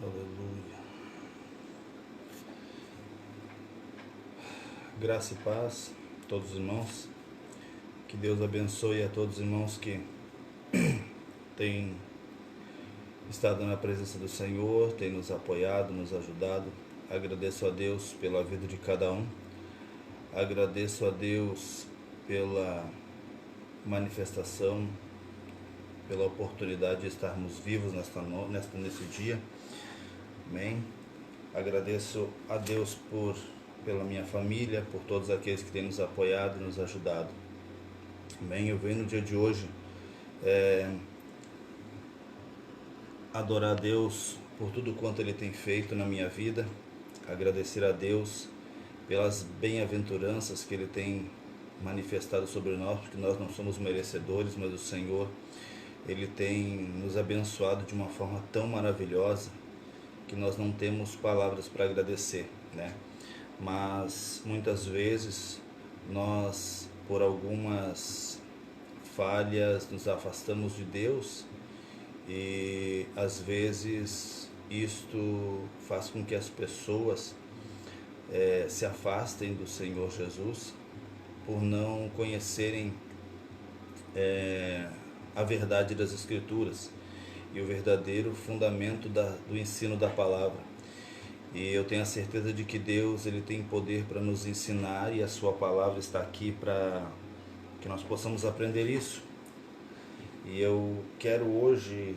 Aleluia. Graça e paz a todos os irmãos. Que Deus abençoe a todos os irmãos que têm estado na presença do Senhor, têm nos apoiado, nos ajudado. Agradeço a Deus pela vida de cada um. Agradeço a Deus pela manifestação, pela oportunidade de estarmos vivos nesse dia. Amém. Agradeço a Deus pela minha família, por todos aqueles que têm nos apoiado e nos ajudado. Amém. Eu venho no dia de hoje adorar a Deus por tudo quanto Ele tem feito na minha vida, agradecer a Deus pelas bem-aventuranças que Ele tem manifestado sobre nós, porque nós não somos merecedores, mas o Senhor, Ele tem nos abençoado de uma forma tão maravilhosa que nós não temos palavras para agradecer, né? Mas muitas vezes nós, por algumas falhas, nos afastamos de Deus e às vezes isto faz com que as pessoas se afastem do Senhor Jesus por não conhecerem a verdade das Escrituras e o verdadeiro fundamento do ensino da palavra. E eu tenho a certeza de que Deus, Ele tem poder para nos ensinar, e a sua palavra está aqui para que nós possamos aprender isso. E eu quero hoje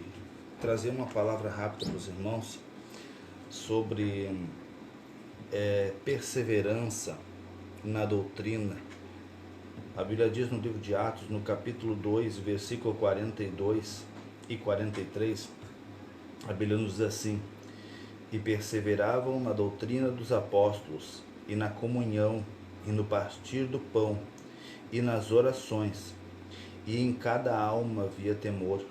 trazer uma palavra rápida para os irmãos sobre perseverança na doutrina. A Bíblia diz no livro de Atos, no capítulo 2, versículo 42 e 43, a Bíblia nos diz assim: e perseveravam na doutrina dos apóstolos, e na comunhão, e no partir do pão, e nas orações, e em cada alma havia temor,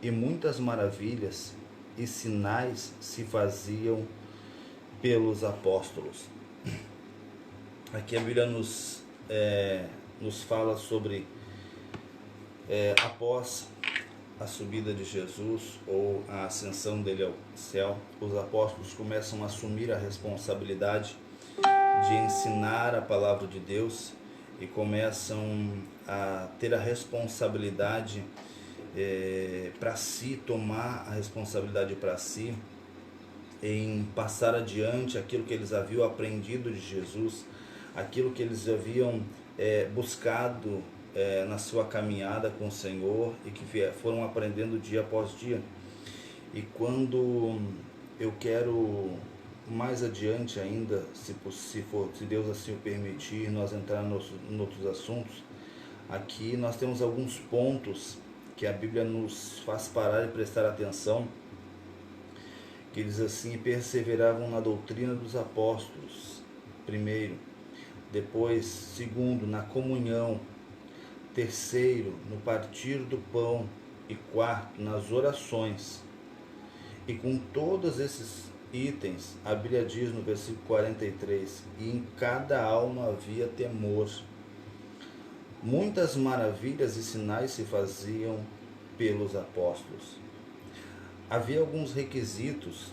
e muitas maravilhas e sinais se faziam pelos apóstolos. Aqui a Bíblia nos fala sobre após a subida de Jesus ou a ascensão dele ao céu, os apóstolos começam a assumir a responsabilidade de ensinar a palavra de Deus e começam a ter a responsabilidade para si, tomar a responsabilidade para si em passar adiante aquilo que eles haviam aprendido de Jesus, aquilo que eles haviam buscado na sua caminhada com o Senhor e que foram aprendendo dia após dia. E quando eu quero mais adiante ainda, se Deus assim o permitir, nós entrar em outros assuntos, aqui nós temos alguns pontos que a Bíblia nos faz parar e prestar atenção, que diz assim: perseveravam na doutrina dos apóstolos, primeiro; depois, segundo, na comunhão; terceiro, no partir do pão; e quarto, nas orações. E com todos esses itens, a Bíblia diz no versículo 43, e em cada alma havia temor. Muitas maravilhas e sinais se faziam pelos apóstolos. Havia alguns requisitos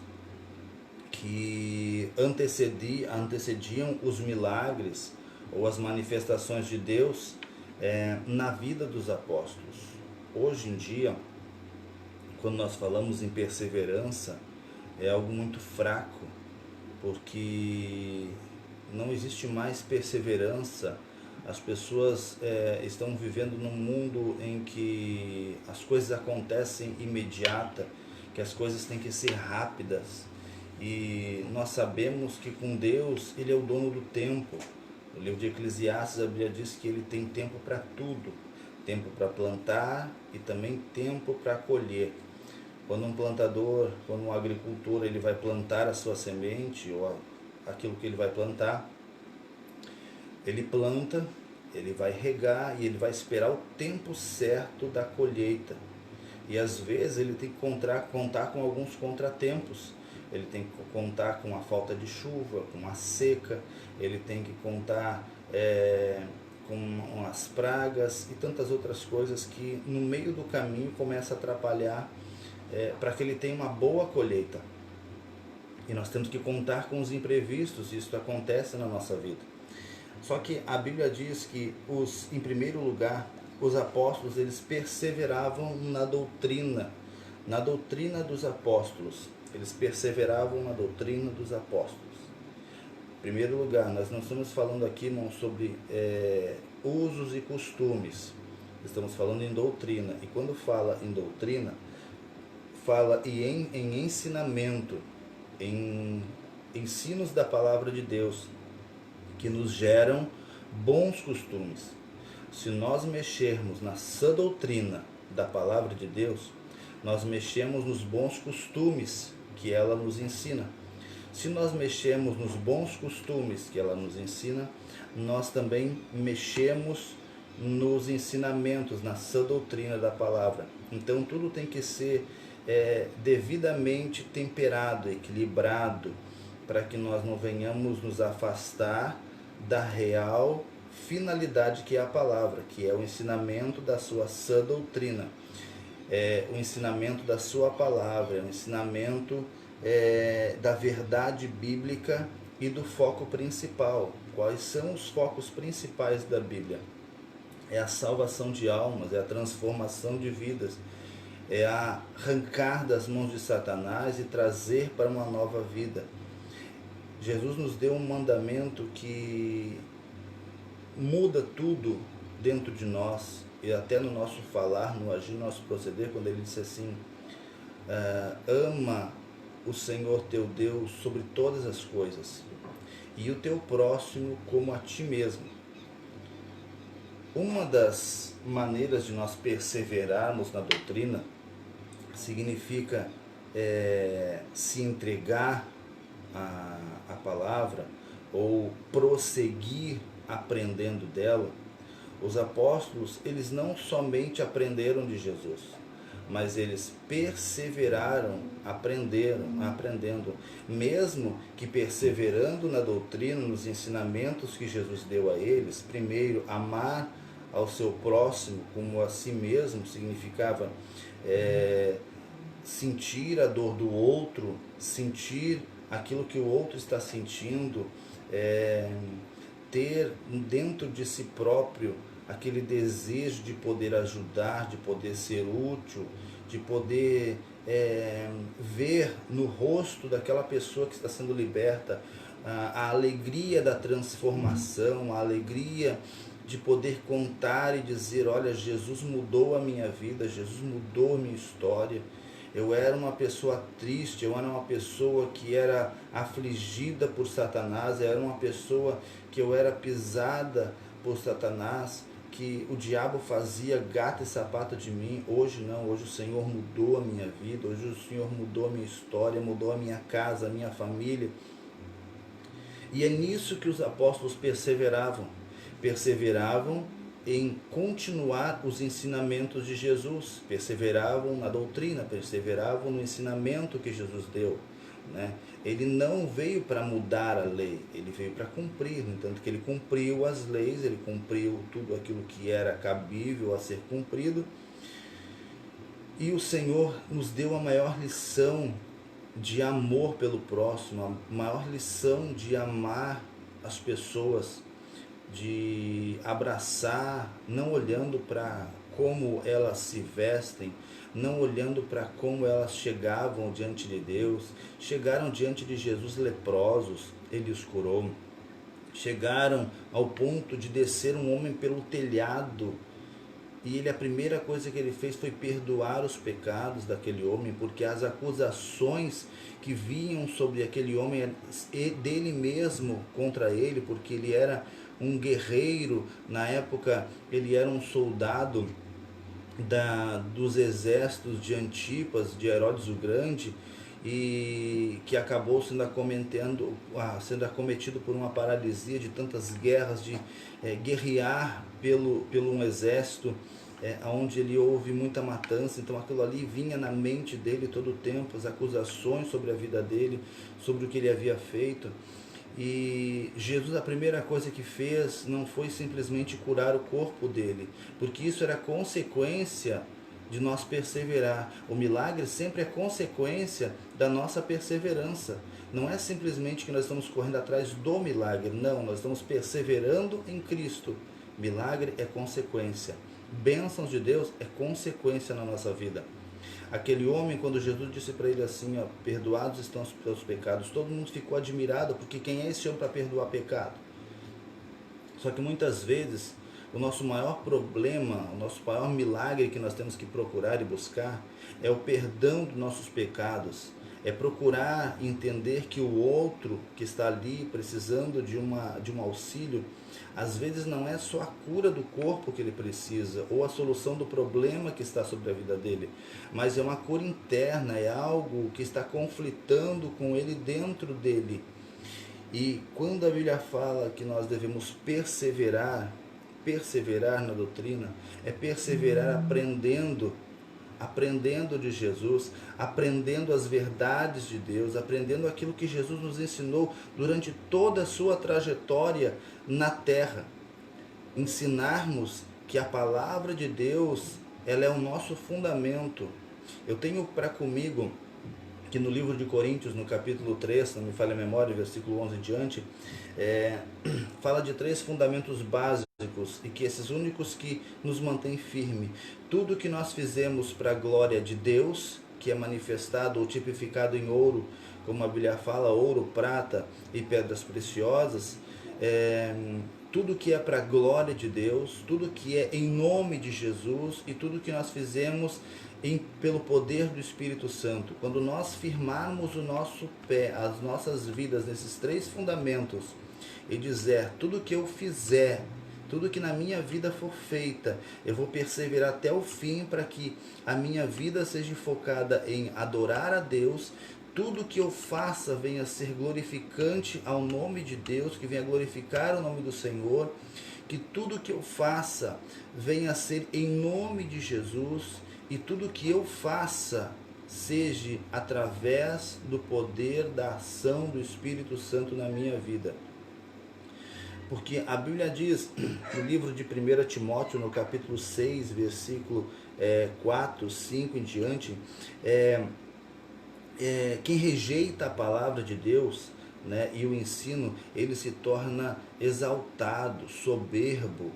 que antecediam os milagres ou as manifestações de Deus na vida dos apóstolos. Hoje em dia, quando nós falamos em perseverança, é algo muito fraco, porque não existe mais perseverança. As pessoas estão vivendo num mundo em que as coisas acontecem imediata, que as coisas têm que ser rápidas, e nós sabemos que com Deus, Ele é o dono do tempo. No livro de Eclesiastes, a Bíblia diz que Ele tem tempo para tudo: tempo para plantar e também tempo para colher. Quando um agricultor, ele vai plantar a sua semente ou aquilo que ele vai plantar, ele planta, ele vai regar e ele vai esperar o tempo certo da colheita. E às vezes ele tem que contar com alguns contratempos. Ele tem que contar com a falta de chuva, com a seca, ele tem que contar com as pragas e tantas outras coisas que no meio do caminho começa a atrapalhar para que ele tenha uma boa colheita. E nós temos que contar com os imprevistos, isso acontece na nossa vida. Só que a Bíblia diz que, em primeiro lugar, os apóstolos eles perseveravam na doutrina dos apóstolos. Eles perseveravam na doutrina dos apóstolos. Em primeiro lugar, nós não estamos falando aqui, irmão, sobre usos e costumes. Estamos falando em doutrina. E quando fala em doutrina, fala em ensinamento, em ensinos da palavra de Deus, que nos geram bons costumes. Se nós mexermos na sã doutrina da palavra de Deus, nós mexemos nos bons costumes que ela nos ensina. Se nós mexemos nos bons costumes que ela nos ensina, nós também mexemos nos ensinamentos, na sã doutrina da palavra. Então tudo tem que ser devidamente temperado, equilibrado, para que nós não venhamos nos afastar da real finalidade que é a palavra, que é o ensinamento da sua sã doutrina, o ensinamento da sua palavra, o ensinamento da verdade bíblica e do foco principal. Quais são os focos principais da Bíblia? É a salvação de almas, é a transformação de vidas, é arrancar das mãos de Satanás e trazer para uma nova vida. Jesus nos deu um mandamento que muda tudo dentro de nós, e até no nosso falar, no agir, no nosso proceder, quando ele disse assim: ama o Senhor teu Deus sobre todas as coisas, e o teu próximo como a ti mesmo. Uma das maneiras de nós perseverarmos na doutrina significa se entregar à palavra, ou prosseguir aprendendo dela. Os apóstolos, eles não somente aprenderam de Jesus, mas eles perseveraram aprendendo, mesmo que perseverando na doutrina, nos ensinamentos que Jesus deu a eles. Primeiro, amar ao seu próximo como a si mesmo significava sentir a dor do outro, sentir aquilo que o outro está sentindo, ter dentro de si próprio aquele desejo de poder ajudar, de poder ser útil, de poder ver no rosto daquela pessoa que está sendo liberta a alegria da transformação, a alegria de poder contar e dizer: olha, Jesus mudou a minha vida, Jesus mudou a minha história. Eu era uma pessoa triste, eu era uma pessoa que era afligida por Satanás, eu era uma pessoa que eu era pisada por Satanás, que o diabo fazia gato e sapato de mim. Hoje não, hoje o Senhor mudou a minha vida, hoje o Senhor mudou a minha história, mudou a minha casa, a minha família. E é nisso que os apóstolos perseveravam em continuar os ensinamentos de Jesus, perseveravam na doutrina, perseveravam no ensinamento que Jesus deu, né? Ele não veio para mudar a lei, ele veio para cumprir. No entanto que ele cumpriu as leis, ele cumpriu tudo aquilo que era cabível a ser cumprido. E o Senhor nos deu a maior lição de amor pelo próximo, a maior lição de amar as pessoas, de abraçar, não olhando para como elas se vestem, não olhando para como elas chegavam diante de Deus. Chegaram diante de Jesus leprosos, ele os curou. Chegaram ao ponto de descer um homem pelo telhado, e a primeira coisa que ele fez foi perdoar os pecados daquele homem, porque as acusações que vinham sobre aquele homem e dele mesmo contra ele, porque ele era um guerreiro, na época ele era um soldado dos exércitos de Antipas, de Herodes o Grande, e que acabou sendo acometido por uma paralisia de tantas guerras, de guerrear pelo um exército, onde ele houve muita matança. Então aquilo ali vinha na mente dele todo o tempo, as acusações sobre a vida dele, sobre o que ele havia feito. E Jesus, a primeira coisa que fez não foi simplesmente curar o corpo dele, porque isso era consequência de nós perseverar. O milagre sempre é consequência da nossa perseverança. Não é simplesmente que nós estamos correndo atrás do milagre, não, nós estamos perseverando em Cristo. Milagre é consequência. Bênçãos de Deus é consequência na nossa vida. Aquele homem, quando Jesus disse para ele assim, ó, perdoados estão os teus pecados, todo mundo ficou admirado, porque quem é esse homem para perdoar pecado? Só que muitas vezes o nosso maior problema, o nosso maior milagre que nós temos que procurar e buscar é o perdão dos nossos pecados. É procurar entender que o outro que está ali precisando de um auxílio, às vezes não é só a cura do corpo que ele precisa, ou a solução do problema que está sobre a vida dele, mas é uma cura interna, é algo que está conflitando com ele dentro dele. E quando a Bíblia fala que nós devemos perseverar na doutrina, é perseverar aprendendo de Jesus, aprendendo as verdades de Deus, aprendendo aquilo que Jesus nos ensinou durante toda a sua trajetória na terra. Ensinarmos que a palavra de Deus, ela é o nosso fundamento. Eu tenho para comigo que no livro de Coríntios, no capítulo 3, não me falha a memória, versículo 11 em diante, fala de 3 fundamentos básicos e que esses únicos que nos mantêm firme. Tudo que nós fizemos para a glória de Deus, que é manifestado ou tipificado em ouro, como a Bíblia fala, ouro, prata e pedras preciosas, tudo que é para a glória de Deus, tudo que é em nome de Jesus e tudo que nós fizemos pelo poder do Espírito Santo. Quando nós firmarmos o nosso pé, as nossas vidas nesses 3 fundamentos e dizer, tudo que eu fizer, tudo que na minha vida for feita, eu vou perseverar até o fim para que a minha vida seja focada em adorar a Deus, tudo que eu faça venha ser glorificante ao nome de Deus, que venha glorificar o nome do Senhor, que tudo que eu faça venha ser em nome de Jesus, e tudo que eu faça seja através do poder da ação do Espírito Santo na minha vida. Porque a Bíblia diz, no livro de 1 Timóteo, no capítulo 6, versículo 4, 5 em diante, quem rejeita a palavra de Deus, né, e o ensino, ele se torna exaltado, soberbo.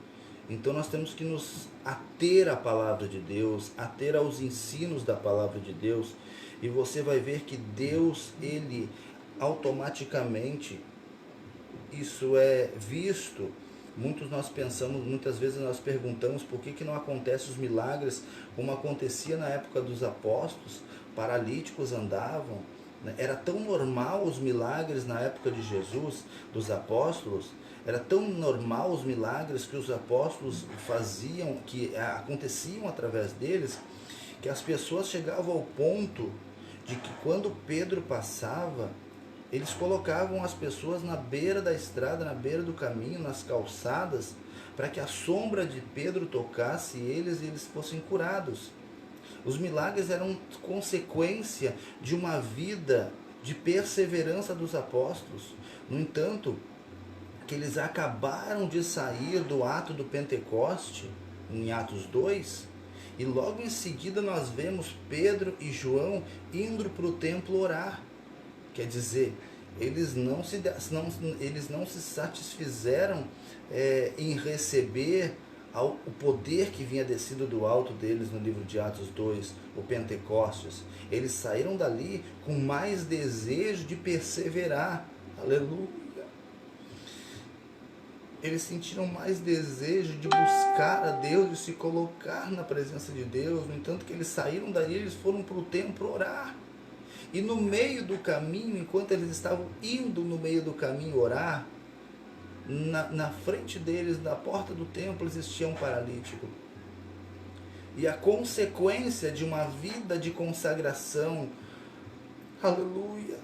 Então nós temos que nos ater à palavra de Deus, ater aos ensinos da palavra de Deus, e você vai ver que Deus, ele automaticamente, isso é visto. Muitas vezes nós perguntamos por que não acontecem os milagres como acontecia na época dos apóstolos, paralíticos andavam, né? Era tão normal os milagres na época de Jesus, dos apóstolos, era tão normal os milagres que os apóstolos faziam, que aconteciam através deles, que as pessoas chegavam ao ponto de que quando Pedro passava, eles colocavam as pessoas na beira da estrada, na beira do caminho, nas calçadas, para que a sombra de Pedro tocasse eles e eles fossem curados. Os milagres eram consequência de uma vida de perseverança dos apóstolos. No entanto, que eles acabaram de sair do ato do Pentecoste, em Atos 2, e logo em seguida nós vemos Pedro e João indo para o templo orar. Quer dizer, eles não se satisfizeram em receber o poder que vinha descido do alto deles no livro de Atos 2, o Pentecostes. Eles saíram dali com mais desejo de perseverar. Aleluia! Eles sentiram mais desejo de buscar a Deus, de se colocar na presença de Deus. No entanto que eles saíram dali, eles foram para o templo orar. E no meio do caminho, enquanto eles estavam indo no meio do caminho orar, na frente deles, na porta do templo, existia um paralítico. E a consequência de uma vida de consagração, aleluia,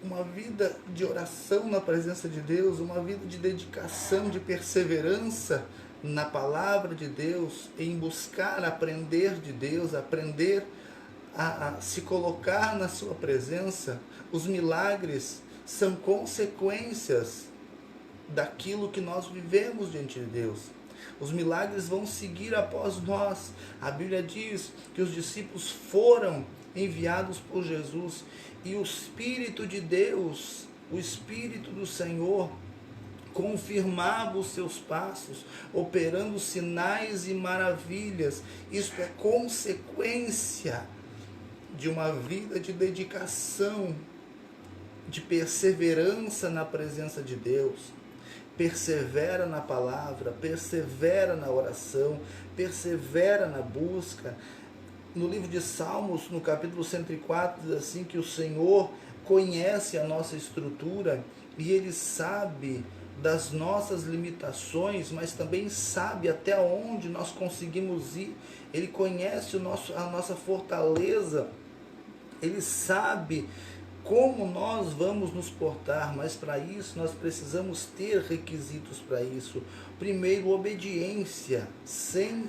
uma vida de oração na presença de Deus, uma vida de dedicação, de perseverança na palavra de Deus, em buscar aprender de Deus, aprender a se colocar na sua presença. Os milagres são consequências daquilo que nós vivemos diante de Deus. Os milagres vão seguir após nós. A Bíblia diz que os discípulos foram enviados por Jesus e o Espírito de Deus, o Espírito do Senhor, confirmava os seus passos, operando sinais e maravilhas. Isso é consequência de uma vida de dedicação, de perseverança na presença de Deus. Persevera na palavra, persevera na oração, persevera na busca. No livro de Salmos, no capítulo 104, diz assim que o Senhor conhece a nossa estrutura e Ele sabe das nossas limitações, mas também sabe até onde nós conseguimos ir. Ele conhece a nossa fortaleza, Ele sabe como nós vamos nos portar, mas para isso nós precisamos ter requisitos para isso. Primeiro, obediência, sem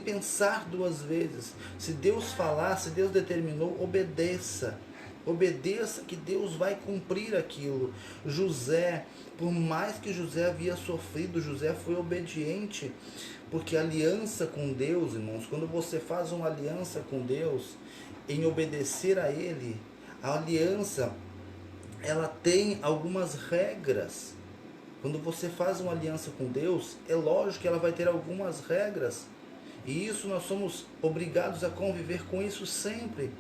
pensar duas vezes. Se Deus falar, se Deus determinou, obedeça. Obedeça que Deus vai cumprir aquilo. José, por mais que José havia sofrido, José foi obediente, porque aliança com Deus, irmãos, quando você faz uma aliança com Deus, em obedecer a Ele, a aliança, ela tem algumas regras. Quando você faz uma aliança com Deus, é lógico que ela vai ter algumas regras. E isso nós somos obrigados a conviver com isso sempre.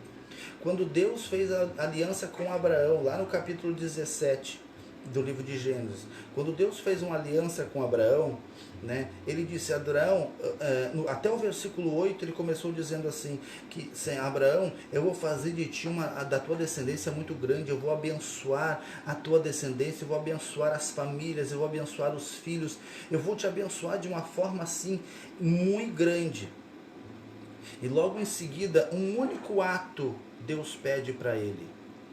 Quando Deus fez a aliança com Abraão, lá no capítulo 17 do livro de Gênesis, quando Deus fez uma aliança com Abraão, né, ele disse a Abraão, até o versículo 8, ele começou dizendo assim, que Abraão, eu vou fazer de ti da tua descendência muito grande, eu vou abençoar a tua descendência, eu vou abençoar as famílias, eu vou abençoar os filhos, eu vou te abençoar de uma forma assim, muito grande. E logo em seguida, um único ato Deus pede para ele.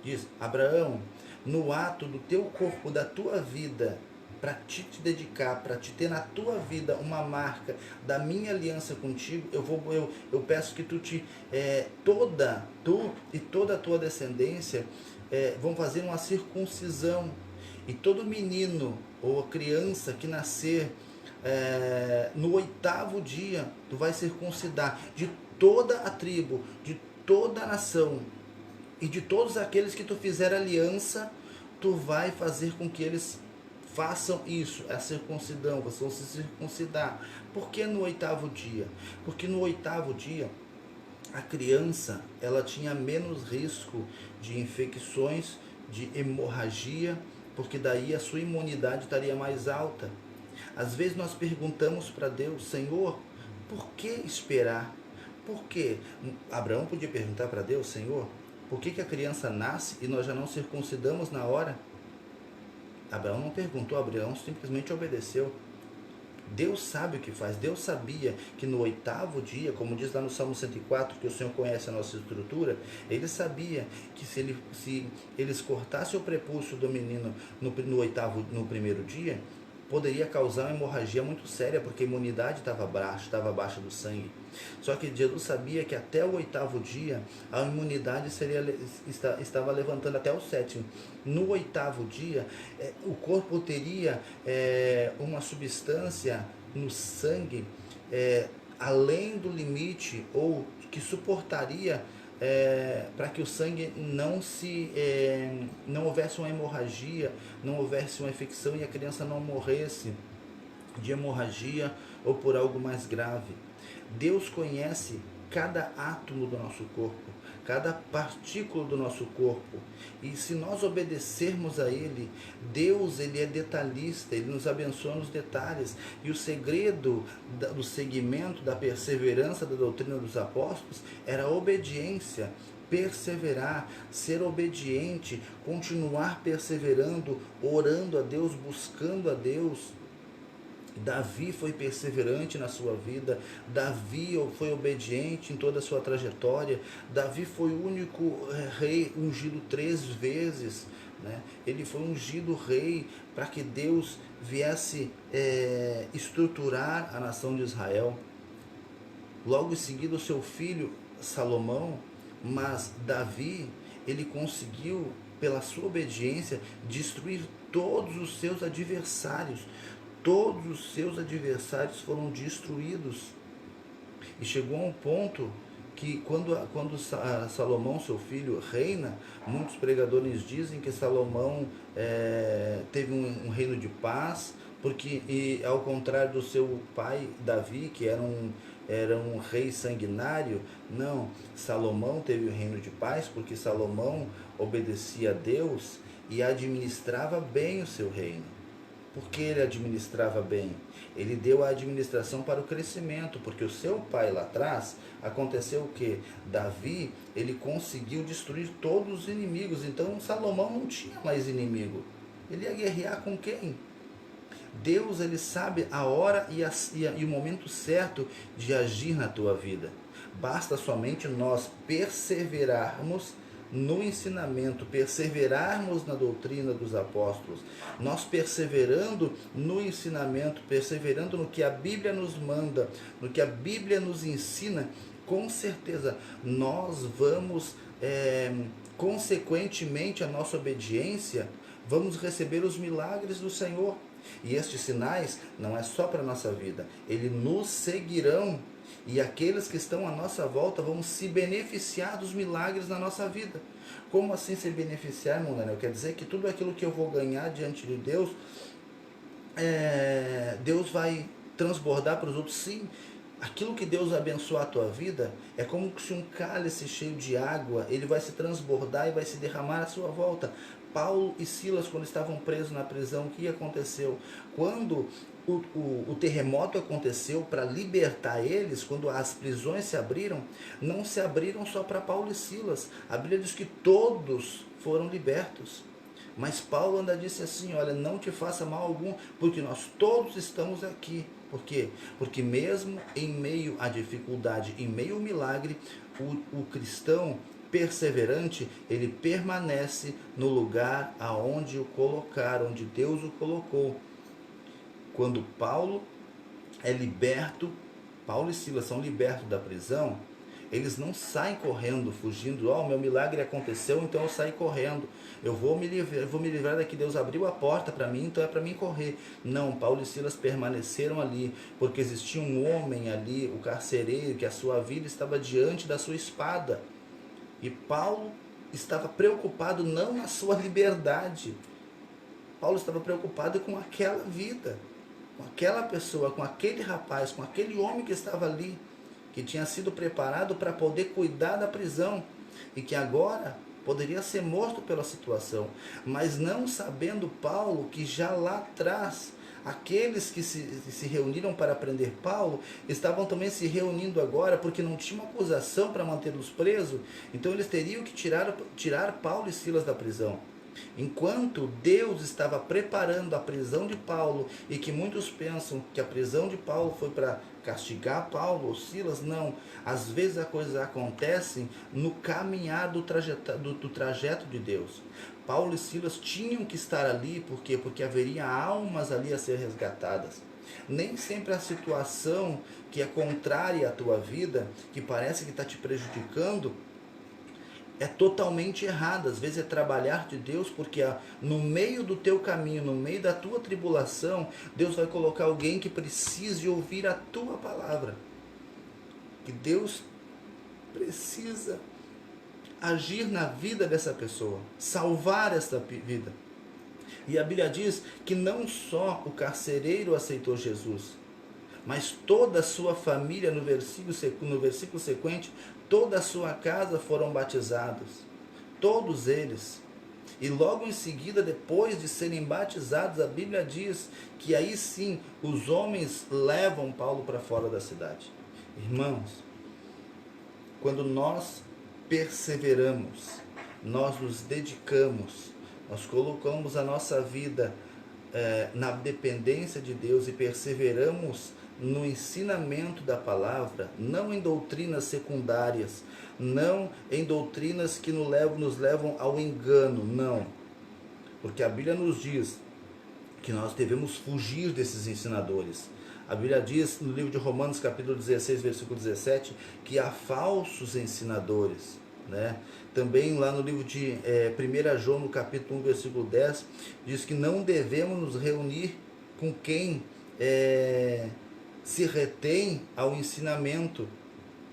Diz, Abraão, no ato do teu corpo, da tua vida, para te dedicar, para te ter na tua vida uma marca da minha aliança contigo, eu peço que tu e toda a tua descendência vão fazer uma circuncisão. E todo menino ou criança que nascer no 8º dia, tu vai circuncidar de toda a tribo, de toda a nação, e de todos aqueles que tu fizer aliança, tu vai fazer com que eles façam isso, a circuncidão, vocês vão se circuncidar. Por que no 8º dia? Porque no 8º dia, a criança, ela tinha menos risco de infecções, de hemorragia, porque daí a sua imunidade estaria mais alta. Às vezes nós perguntamos para Deus, Senhor, por que esperar? Por quê? Abraão podia perguntar para Deus, Senhor, por que a criança nasce e nós já não circuncidamos na hora? Abraão não perguntou, Abraão simplesmente obedeceu. Deus sabe o que faz. Deus sabia que no 8º dia, como diz lá no Salmo 104, que o Senhor conhece a nossa estrutura, ele sabia que se eles cortassem o prepúcio do menino no primeiro dia, poderia causar uma hemorragia muito séria, porque a imunidade estava baixa do sangue. Só que Jesus sabia que até o 8º dia, a imunidade estava levantando até o 7º. No 8º dia, o corpo teria uma substância no sangue além do limite, ou que suportaria para que o sangue não houvesse uma hemorragia, não houvesse uma infecção e a criança não morresse de hemorragia ou por algo mais grave. Deus conhece cada átomo do nosso corpo, cada partícula do nosso corpo, e se nós obedecermos a Ele, Deus, Ele é detalhista, Ele nos abençoa nos detalhes, e o segredo do seguimento, da perseverança da doutrina dos apóstolos era a obediência, perseverar, ser obediente, continuar perseverando, orando a Deus, buscando a Deus. Davi foi perseverante na sua vida, Davi foi obediente em toda a sua trajetória, Davi foi o único rei ungido 3 vezes, né? Ele foi ungido rei para que Deus viesse estruturar a nação de Israel. Logo em seguida o seu filho Salomão, mas Davi, ele conseguiu pela sua obediência, destruir todos os seus adversários. Todos os seus adversários foram destruídos. E chegou a um ponto que quando Salomão, seu filho, reina, muitos pregadores dizem que Salomão teve um reino de paz, porque ao contrário do seu pai Davi, que era um rei sanguinário, não, Salomão teve um reino de paz porque Salomão obedecia a Deus e administrava bem o seu reino. Porque ele administrava bem? Ele deu a administração para o crescimento, porque o seu pai lá atrás, aconteceu o que? Davi, ele conseguiu destruir todos os inimigos, então Salomão não tinha mais inimigo. Ele ia guerrear com quem? Deus, ele sabe a hora e o momento certo de agir na tua vida. Basta somente nós perseverarmos no ensinamento, perseverarmos na doutrina dos apóstolos, nós perseverando no ensinamento, perseverando no que a Bíblia nos manda, no que a Bíblia nos ensina, com certeza nós vamos, consequentemente a nossa obediência, vamos receber os milagres do Senhor. E estes sinais não é só para a nossa vida, eles nos seguirão. E aqueles que estão à nossa volta vão se beneficiar dos milagres na nossa vida. Como assim se beneficiar, irmão Daniel? Quer dizer que tudo aquilo que eu vou ganhar diante de Deus, Deus vai transbordar para os outros? Sim. Aquilo que Deus abençoar a tua vida é como se um cálice cheio de água, ele vai se transbordar e vai se derramar à sua volta. Paulo e Silas, quando estavam presos na prisão, o que aconteceu? Quando o terremoto aconteceu para libertar eles, quando as prisões se abriram, não se abriram só para Paulo e Silas. A Bíblia diz que todos foram libertos. Mas Paulo ainda disse assim, olha, não te faça mal algum, porque nós todos estamos aqui. Por quê? Porque mesmo em meio à dificuldade, em meio ao milagre, o cristão perseverante, ele permanece no lugar aonde o colocaram, onde Deus o colocou. Quando Paulo é liberto, Paulo e Silas são libertos da prisão, eles não saem correndo, fugindo, meu milagre aconteceu, então eu saí correndo, eu vou me livrar daqui, Deus abriu a porta para mim, então é para mim correr. Não, Paulo e Silas permaneceram ali, porque existia um homem ali, o carcereiro, que a sua vida estava diante da sua espada. E Paulo estava preocupado não na sua liberdade, Paulo estava preocupado com aquela vida, com aquela pessoa, com aquele rapaz, com aquele homem que estava ali, que tinha sido preparado para poder cuidar da prisão e que agora poderia ser morto pela situação, mas não sabendo Paulo que já lá atrás, aqueles que se reuniram para prender Paulo, estavam também se reunindo agora, porque não tinha uma acusação para mantê-los presos, então eles teriam que tirar Paulo e Silas da prisão. Enquanto Deus estava preparando a prisão de Paulo, e que muitos pensam que a prisão de Paulo foi para castigar Paulo ou Silas, não. Às vezes as coisas acontecem no caminhar do trajeto de Deus. Paulo e Silas tinham que estar ali, por quê? Porque haveria almas ali a ser resgatadas. Nem sempre a situação que é contrária à tua vida, que parece que está te prejudicando, é totalmente errado. Às vezes é trabalhar de Deus, porque no meio do teu caminho, no meio da tua tribulação, Deus vai colocar alguém que precise ouvir a tua palavra. Que Deus precisa agir na vida dessa pessoa, salvar essa vida. E a Bíblia diz que não só o carcereiro aceitou Jesus, mas toda a sua família, no versículo sequente, toda a sua casa foram batizados, todos eles. E logo em seguida, depois de serem batizados, a Bíblia diz que aí sim os homens levam Paulo para fora da cidade. Irmãos, quando nós perseveramos, nós nos dedicamos, nós colocamos a nossa vida na dependência de Deus e perseveramos no ensinamento da palavra, não em doutrinas secundárias, não em doutrinas que nos levam ao engano, não. Porque a Bíblia nos diz que nós devemos fugir desses ensinadores. A Bíblia diz no livro de Romanos, capítulo 16, versículo 17, que há falsos ensinadores. né? Também lá no livro de 1 João, no capítulo 1, versículo 10, diz que não devemos nos reunir com quem se retém ao ensinamento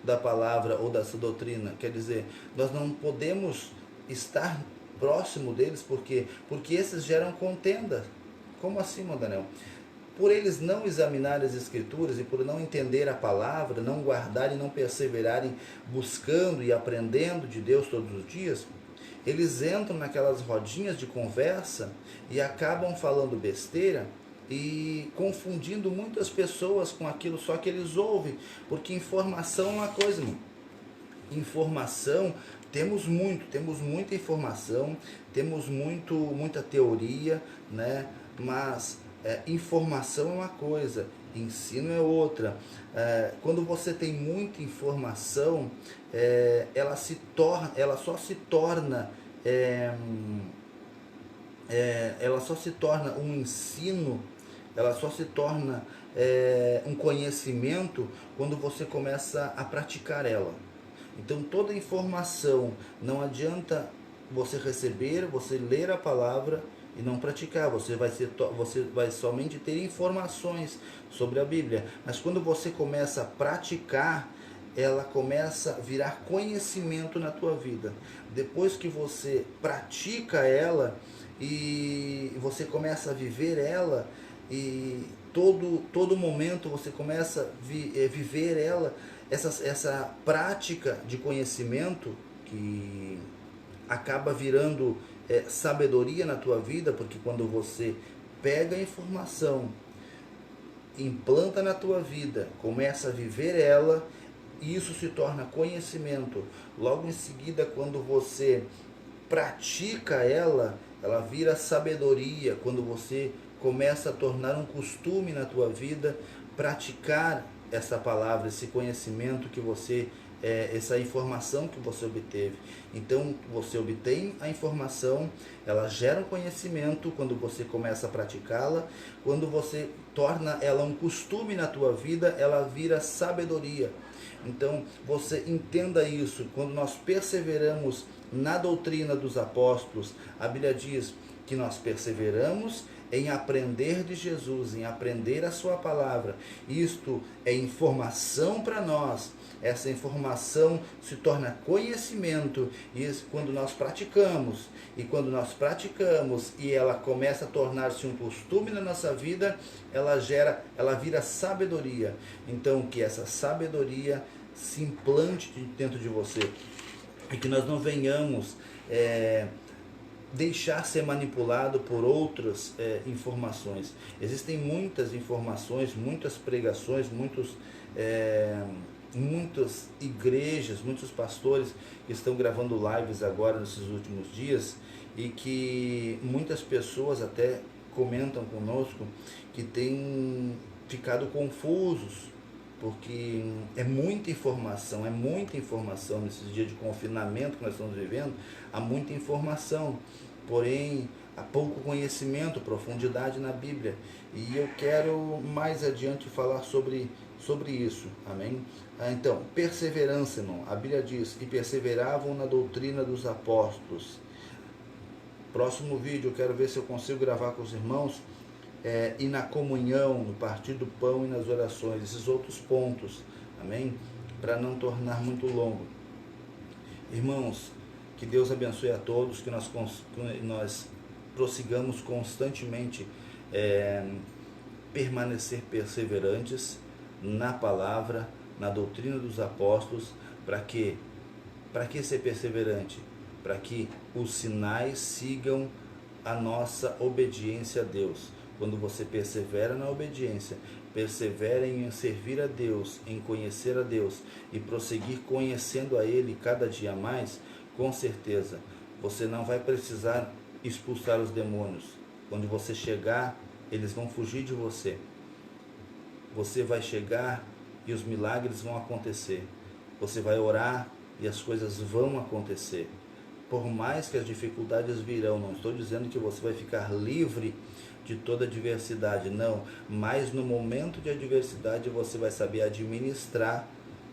da palavra ou dessa doutrina. Quer dizer, nós não podemos estar próximo deles, porque esses geram contenda. Como assim, Daniel? Por eles não examinarem as escrituras e por não entender a palavra, não guardarem, não perseverarem buscando e aprendendo de Deus todos os dias, eles entram naquelas rodinhas de conversa e acabam falando besteira e confundindo muitas pessoas com aquilo só que eles ouvem, porque informação é uma coisa, irmão. Informação, temos muita informação, temos muita teoria, né? Mas informação é uma coisa, ensino é outra. Quando você tem muita informação, ela só se torna um ensino, ela só se torna um conhecimento quando você começa a praticar ela. Então toda informação, não adianta você receber, você ler a palavra e não praticar, você vai somente ter informações sobre a Bíblia, mas quando você começa a praticar, ela começa a virar conhecimento na tua vida. Depois que você pratica ela e você começa a viver ela, e todo momento você começa a viver ela, essa prática de conhecimento que acaba virando sabedoria na tua vida, porque quando você pega a informação, implanta na tua vida, começa a viver ela, isso se torna conhecimento. Logo em seguida, quando você pratica ela, ela vira sabedoria. Quando você começa a tornar um costume na tua vida, praticar essa palavra, esse conhecimento que você, essa informação que você obteve. Então você obtém a informação, ela gera um conhecimento quando você começa a praticá-la. Quando você torna ela um costume na tua vida, ela vira sabedoria. Então você entenda isso. Quando nós perseveramos na doutrina dos apóstolos, a Bíblia diz que nós perseveramos em aprender de Jesus, em aprender a sua palavra. Isto é informação para nós. Essa informação se torna conhecimento, e quando nós praticamos, e ela começa a tornar-se um costume na nossa vida, ela vira sabedoria. Então que essa sabedoria se implante dentro de você, e que nós não venhamos deixar ser manipulado por outras informações. Existem muitas informações, muitas pregações, muitas igrejas, muitos pastores que estão gravando lives agora nesses últimos dias, e que muitas pessoas até comentam conosco que têm ficado confusos, porque é muita informação nesses dias de confinamento que nós estamos vivendo. Há muita informação, porém há pouco conhecimento, profundidade na Bíblia, e eu quero mais adiante falar sobre isso, amém? Então, perseverança, irmão. A Bíblia diz, e perseveravam na doutrina dos apóstolos. Próximo vídeo eu quero ver se eu consigo gravar com os irmãos, e na comunhão, no partir do pão e nas orações, esses outros pontos, amém? Para não tornar muito longo. Irmãos, que Deus abençoe a todos, que nós prossigamos constantemente permanecer perseverantes na palavra, na doutrina dos apóstolos. Para que ser perseverante? Para que os sinais sigam a nossa obediência a Deus. Quando você persevera na obediência, persevera em servir a Deus, em conhecer a Deus e prosseguir conhecendo a Ele cada dia mais, com certeza você não vai precisar expulsar os demônios. Quando você chegar, eles vão fugir de você. Você vai chegar e os milagres vão acontecer. Você vai orar e as coisas vão acontecer. Por mais que as dificuldades virão, não estou dizendo que você vai ficar livre de toda adversidade, não, mas no momento de adversidade você vai saber administrar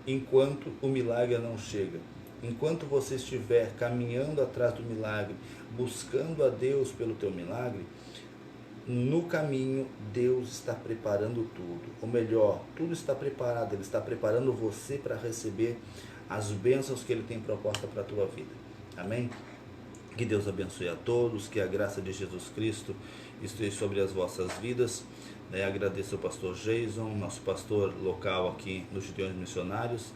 enquanto o milagre não chega. enquanto você estiver caminhando atrás do milagre, buscando a Deus pelo teu milagre, no caminho Deus está preparando tudo. Ou melhor, tudo está preparado. Ele está preparando você para receber as bênçãos que Ele tem proposta para a tua vida. Amém? Que Deus abençoe a todos, que a graça de Jesus Cristo esteja sobre as vossas vidas. Agradeço ao pastor Jason, nosso pastor local aqui nos Gideões Missionários,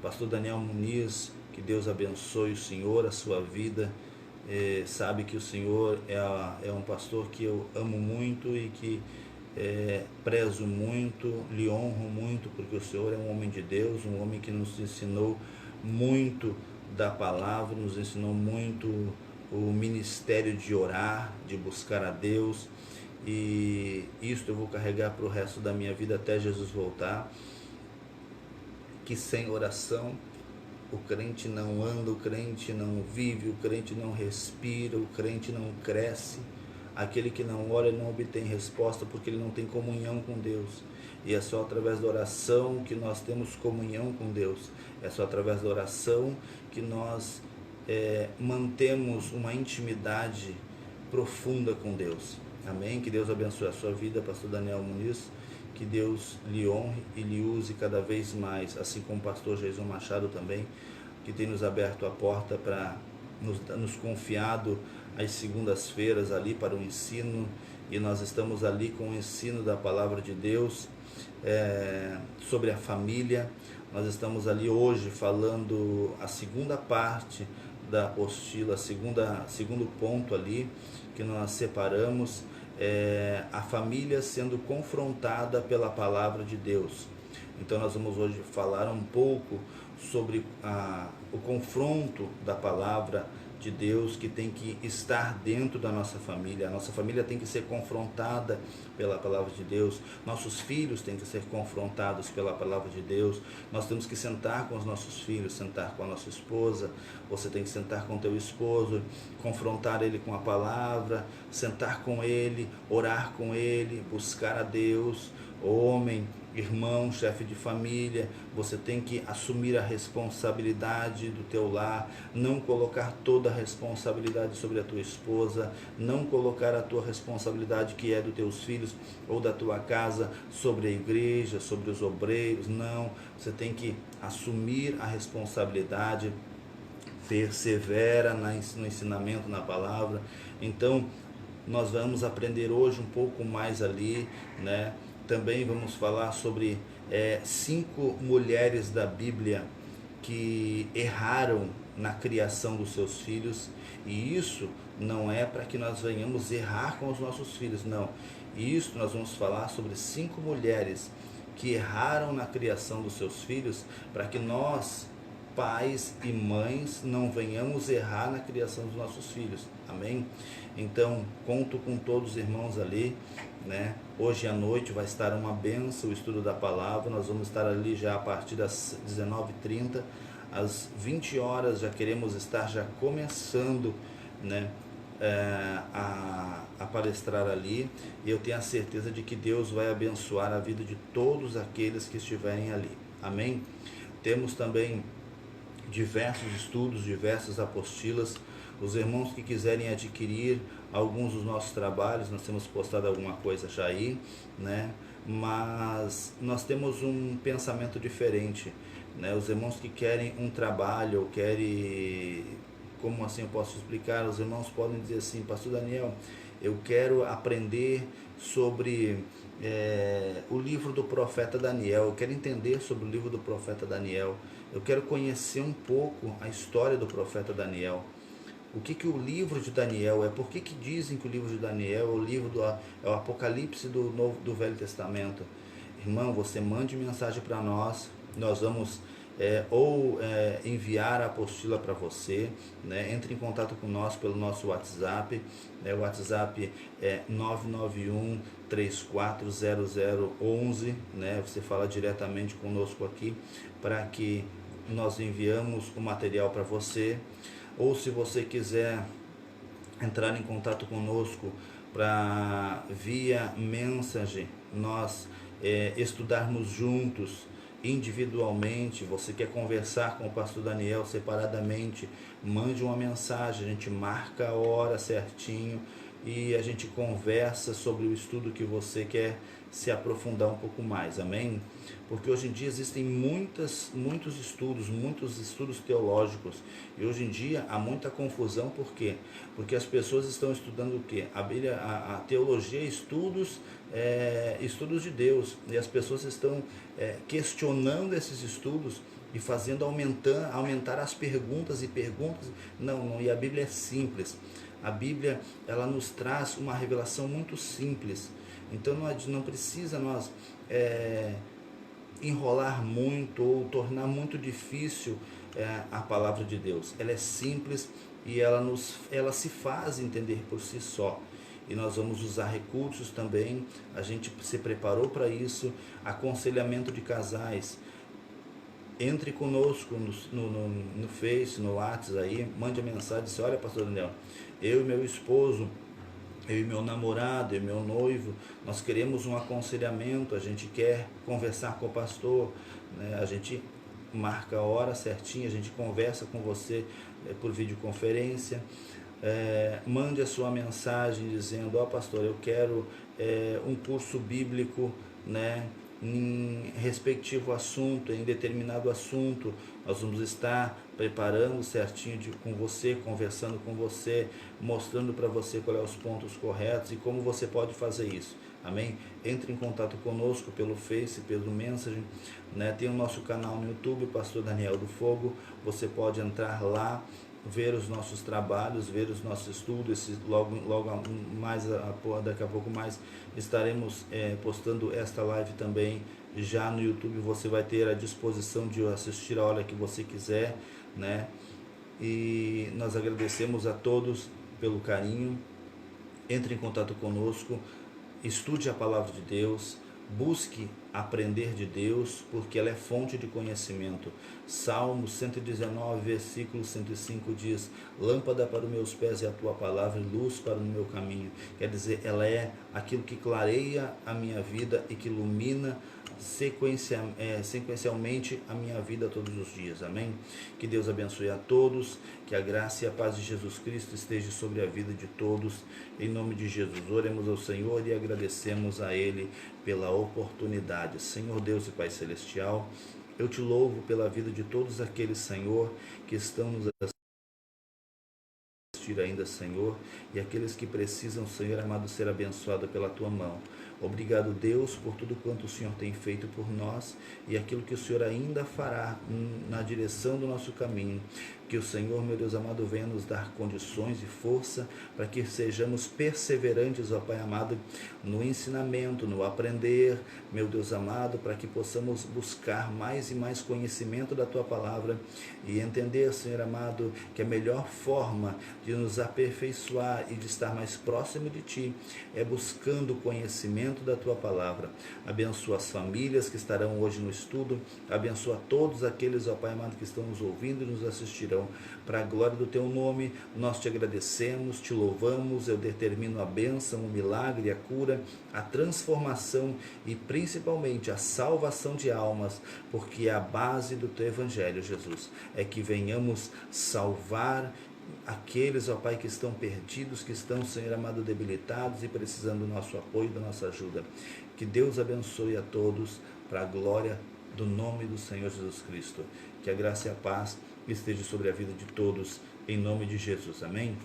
pastor Daniel Muniz, que Deus abençoe o senhor, a sua vida. Sabe que o senhor é um pastor que eu amo muito e que prezo muito, lhe honro muito, porque o senhor é um homem de Deus, um homem que nos ensinou muito da palavra, nos ensinou muito o ministério de orar, de buscar a Deus, e isso eu vou carregar para o resto da minha vida até Jesus voltar. Que sem oração o crente não anda, o crente não vive, o crente não respira, o crente não cresce. Aquele que não ora não obtém resposta, porque ele não tem comunhão com Deus. E é só através da oração que nós temos comunhão com Deus. É só através da oração que nós mantemos uma intimidade profunda com Deus. Amém? Que Deus abençoe a sua vida, pastor Daniel Muniz. Que Deus lhe honre e lhe use cada vez mais, assim como o pastor Jason Machado também, que tem nos aberto a porta para nos confiado às segundas-feiras ali para o ensino, e nós estamos ali com o ensino da palavra de Deus sobre a família. Nós estamos ali hoje falando a segunda parte da apostila, segundo ponto ali que nós separamos, a família sendo confrontada pela palavra de Deus. Então nós vamos hoje falar um pouco sobre o confronto da palavra de Deus, que tem que estar dentro da nossa família. A nossa família tem que ser confrontada pela palavra de Deus. Nossos filhos têm que ser confrontados pela palavra de Deus. Nós temos que sentar com os nossos filhos, sentar com a nossa esposa. Você tem que sentar com teu esposo, confrontar ele com a palavra, sentar com ele, orar com ele, buscar a Deus. Homem, irmão, chefe de família, você tem que assumir a responsabilidade do teu lar, não colocar toda a responsabilidade sobre a tua esposa, não colocar a tua responsabilidade, que é dos teus filhos ou da tua casa, sobre a igreja, sobre os obreiros. Não, você tem que assumir a responsabilidade, persevera no ensinamento, na palavra. Então nós vamos aprender hoje um pouco mais ali, né? Também vamos falar sobre 5 mulheres da Bíblia que erraram na criação dos seus filhos. E isso não é para que nós venhamos errar com os nossos filhos, não. Isso nós vamos falar sobre 5 mulheres que erraram na criação dos seus filhos, para que nós, pais e mães, não venhamos errar na criação dos nossos filhos. Amém? Então, conto com todos os irmãos ali, né? Hoje à noite vai estar uma bênção, o estudo da palavra. Nós vamos estar ali já a partir das 19h30, às 20 horas, já queremos estar já começando, né? A palestrar ali, e eu tenho a certeza de que Deus vai abençoar a vida de todos aqueles que estiverem ali. Amém? Temos também diversos estudos, diversas apostilas. Os irmãos que quiserem adquirir alguns dos nossos trabalhos, nós temos postado alguma coisa já aí, né? Mas nós temos um pensamento diferente, né? Os irmãos que querem um trabalho, ou querem, como assim eu posso explicar? Os irmãos podem dizer assim: pastor Daniel, eu quero aprender sobre o livro do profeta Daniel, eu quero entender sobre o livro do profeta Daniel, eu quero conhecer um pouco a história do profeta Daniel. O que o livro de Daniel é? Por que dizem que o livro de Daniel é o Apocalipse do Velho Testamento? Irmão, você mande mensagem para nós, nós vamos enviar a apostila para você, né? Entre em contato com nós pelo nosso WhatsApp, o WhatsApp é 991 340011, né? Você fala diretamente conosco aqui, para que nós enviamos o material para você. Ou se você quiser entrar em contato conosco para via mensagem, nós estudarmos juntos individualmente, você quer conversar com o pastor Daniel separadamente, mande uma mensagem, a gente marca a hora certinho e a gente conversa sobre o estudo que você quer se aprofundar um pouco mais, amém? Porque hoje em dia existem muitos estudos teológicos, e hoje em dia há muita confusão. Por quê? Porque as pessoas estão estudando o quê? A Bíblia, a teologia, estudos de Deus, e as pessoas estão questionando esses estudos e fazendo aumentar as perguntas e perguntas. Não, e a Bíblia é simples. A Bíblia, ela nos traz uma revelação muito simples. Então não precisa nós enrolar muito ou tornar muito difícil a palavra de Deus. Ela é simples e ela se faz entender por si só. E nós vamos usar recursos também, a gente se preparou para isso, aconselhamento de casais. Entre conosco no Face, no WhatsApp aí, mande a mensagem, diz: olha, pastor Daniel, eu e meu esposo, eu e meu namorado, eu e meu noivo, nós queremos um aconselhamento, a gente quer conversar com o pastor, né? A gente marca a hora certinha, a gente conversa com você por videoconferência. Mande a sua mensagem dizendo: ó, pastor, eu quero um curso bíblico, né, em respectivo assunto, em determinado assunto. Nós vamos estar preparando certinho com você, conversando com você, mostrando para você quais são os pontos corretos e como você pode fazer isso. Amém? Entre em contato conosco pelo Face, pelo Messenger, né? Tem o nosso canal no YouTube, Pastor Daniel do Fogo. Você pode entrar lá, ver os nossos trabalhos, ver os nossos estudos. Logo mais, daqui a pouco mais, estaremos postando esta live também já no YouTube. Você vai ter a disposição de assistir a hora que você quiser, né? E nós agradecemos a todos pelo carinho. Entre em contato conosco, estude a palavra de Deus, busque aprender de Deus, porque ela é fonte de conhecimento. Salmo 119, versículo 105 diz: lâmpada para os meus pés é a tua palavra e luz para o meu caminho. Quer dizer, ela é aquilo que clareia a minha vida e que ilumina sequencialmente a minha vida todos os dias. Amém? Que Deus abençoe a todos, que a graça e a paz de Jesus Cristo esteja sobre a vida de todos. Em nome de Jesus, oremos ao Senhor e agradecemos a Ele pela oportunidade. Senhor Deus e Pai Celestial, eu te louvo pela vida de todos aqueles, Senhor, que estão nos assistir ainda, Senhor, e aqueles que precisam, Senhor amado, ser abençoado pela tua mão. Obrigado, Deus, por tudo quanto o Senhor tem feito por nós e aquilo que o Senhor ainda fará na direção do nosso caminho. Que o Senhor, meu Deus amado, venha nos dar condições e força para que sejamos perseverantes, ó Pai amado, no ensinamento, no aprender, meu Deus amado, para que possamos buscar mais e mais conhecimento da Tua Palavra e entender, Senhor amado, que a melhor forma de nos aperfeiçoar e de estar mais próximo de Ti é buscando o conhecimento da Tua Palavra. Abençoa as famílias que estarão hoje no estudo, abençoa todos aqueles, ó Pai amado, que estão nos ouvindo e nos assistirão. Para a glória do Teu nome, nós Te agradecemos, Te louvamos. Eu determino a bênção, o milagre, a cura, a transformação e principalmente a salvação de almas, porque a base do Teu Evangelho, Jesus, é que venhamos salvar aqueles, ó Pai, que estão perdidos, que estão, Senhor amado, debilitados e precisando do nosso apoio, da nossa ajuda. Que Deus abençoe a todos, para a glória do nome do Senhor Jesus Cristo. Que a graça e a paz esteja sobre a vida de todos, em nome de Jesus. Amém?